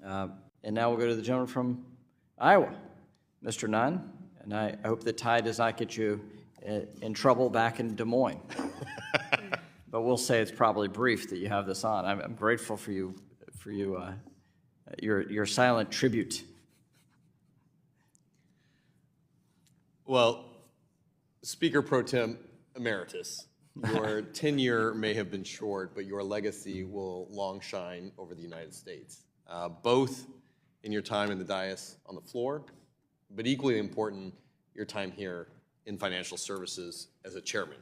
And now we'll go to the gentleman from Iowa, Mr. Nunn. And I hope the tie does not get you in trouble back in Des Moines. But we'll say it's probably brief that you have this on. I'm grateful for your silent tribute. Well, Speaker Pro Tem Emeritus, your tenure may have been short, but your legacy will long shine over the United States, both in your time in the dais on the floor, but equally important, your time here in financial services as a chairman.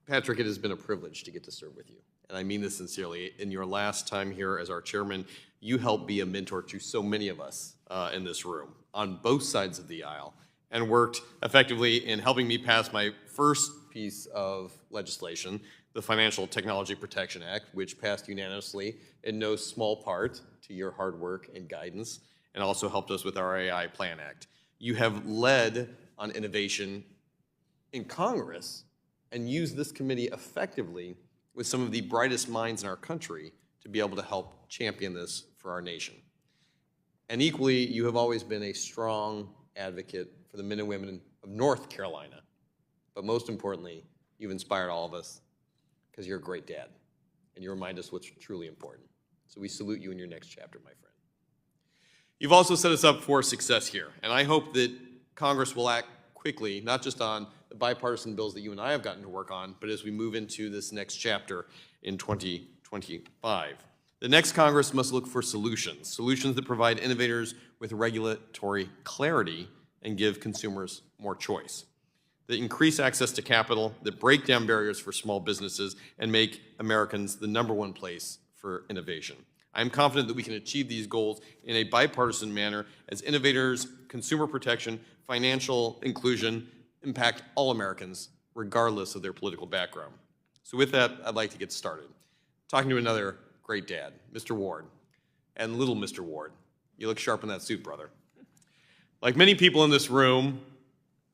Patrick, it has been a privilege to get to serve with you, and I mean this sincerely. In your last time here as our chairman, you helped be a mentor to so many of us in this room on both sides of the aisle, and worked effectively in helping me pass my first piece of legislation, the Financial Technology Protection Act, which passed unanimously in no small part to your hard work and guidance, and also helped us with our AI Plan Act. You have led on innovation in Congress and used this committee effectively with some of the brightest minds in our country to be able to help champion this for our nation. And equally, you have always been a strong advocate for the men and women of North Carolina. But most importantly, you've inspired all of us because you're a great dad, and you remind us what's truly important. So we salute you in your next chapter, my friend. You've also set us up for success here, and I hope that Congress will act quickly, not just on the bipartisan bills that you and I have gotten to work on, but as we move into this next chapter in 2025. The next Congress must look for solutions that provide innovators with regulatory clarity and give consumers more choice, that increase access to capital, that break down barriers for small businesses, and make Americans the #1 place for innovation. I'm confident that we can achieve these goals in a bipartisan manner as innovators, consumer protection, financial inclusion impact all Americans, regardless of their political background. So with that, I'd like to get started. Talking to another great dad, Mr. Ward, and little Mr. Ward. You look sharp in that suit, brother. Like many people in this room,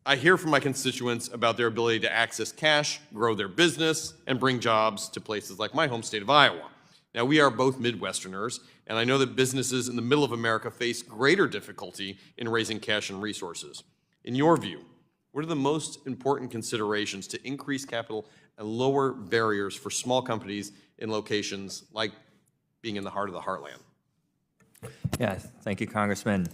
I hear from my constituents about their ability to access cash, grow their business, and bring jobs to places like my home state of Iowa. Now, we are both Midwesterners, and I know that businesses in the middle of America face greater difficulty in raising cash and resources. In your view, what are the most important considerations to increase capital and lower barriers for small companies in locations like being in the heart of the heartland? Yeah, thank you, Congressman.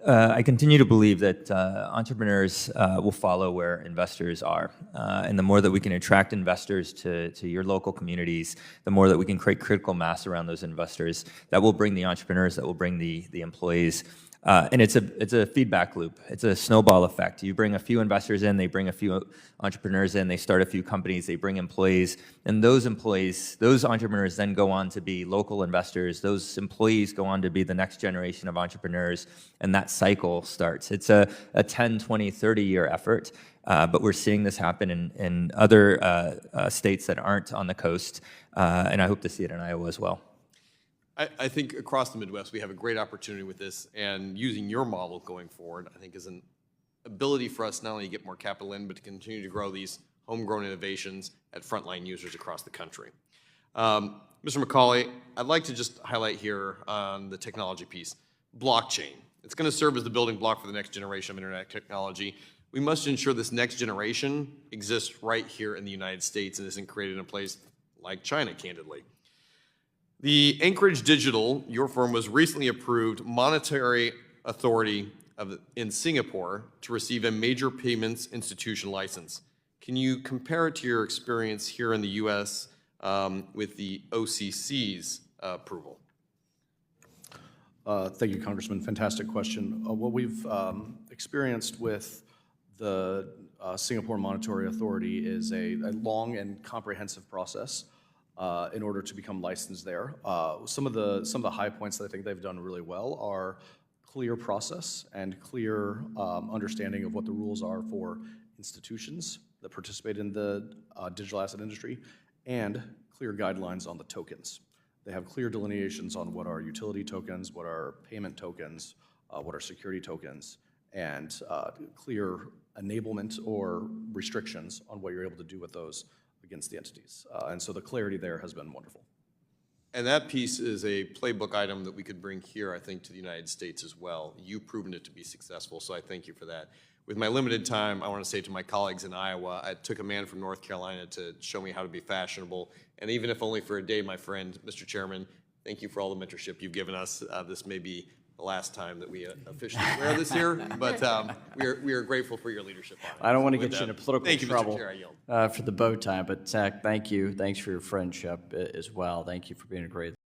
I continue to believe that entrepreneurs will follow where investors are. And the more that we can attract investors to your local communities, the more that we can create critical mass around those investors, that will bring the entrepreneurs, that will bring the employees. And it's a feedback loop. It's a snowball effect. You bring a few investors in, they bring a few entrepreneurs in, they start a few companies, they bring employees, and those employees, those entrepreneurs then go on to be local investors. Those employees go on to be the next generation of entrepreneurs, and that cycle starts. It's a 10, 20, 30-year effort, but we're seeing this happen in other states that aren't on the coast, and I hope to see it in Iowa as well. I think across the Midwest, we have a great opportunity with this, and using your model going forward, I think is an ability for us not only to get more capital in, but to continue to grow these homegrown innovations at frontline users across the country. Mr. McCauley, I'd like to just highlight here on the technology piece, blockchain. It's going to serve as the building block for the next generation of internet technology. We must ensure this next generation exists right here in the United States and isn't created in a place like China, candidly. The Anchorage Digital, your firm, was recently approved monetary authority in Singapore to receive a major payments institution license. Can you compare it to your experience here in the U.S. With the OCC's approval? Thank you, Congressman. Fantastic question. What we've experienced with the Singapore Monetary Authority is a long and comprehensive process in order to become licensed there. Some of the high points that I think they've done really well are clear process and clear understanding of what the rules are for institutions that participate in the digital asset industry, and clear guidelines on the tokens. They have clear delineations on what are utility tokens, what are payment tokens, what are security tokens, and clear enablement or restrictions on what you're able to do with those against the entities. And so the clarity there has been wonderful. And that piece is a playbook item that we could bring here, I think, to the United States as well. You've proven it to be successful, so I thank you for that. With my limited time, I want to say to my colleagues in Iowa, I took a man from North Carolina to show me how to be fashionable. And even if only for a day, my friend, Mr. Chairman, thank you for all the mentorship you've given us. This may be the last time that we officially wear this here, but we are grateful for your leadership on it. I don't want to With get you that, into political thank you, Mr. trouble Chair, I yield. for the bow tie, but Zach, thank you. Thanks for your friendship as well. Thank you for being a great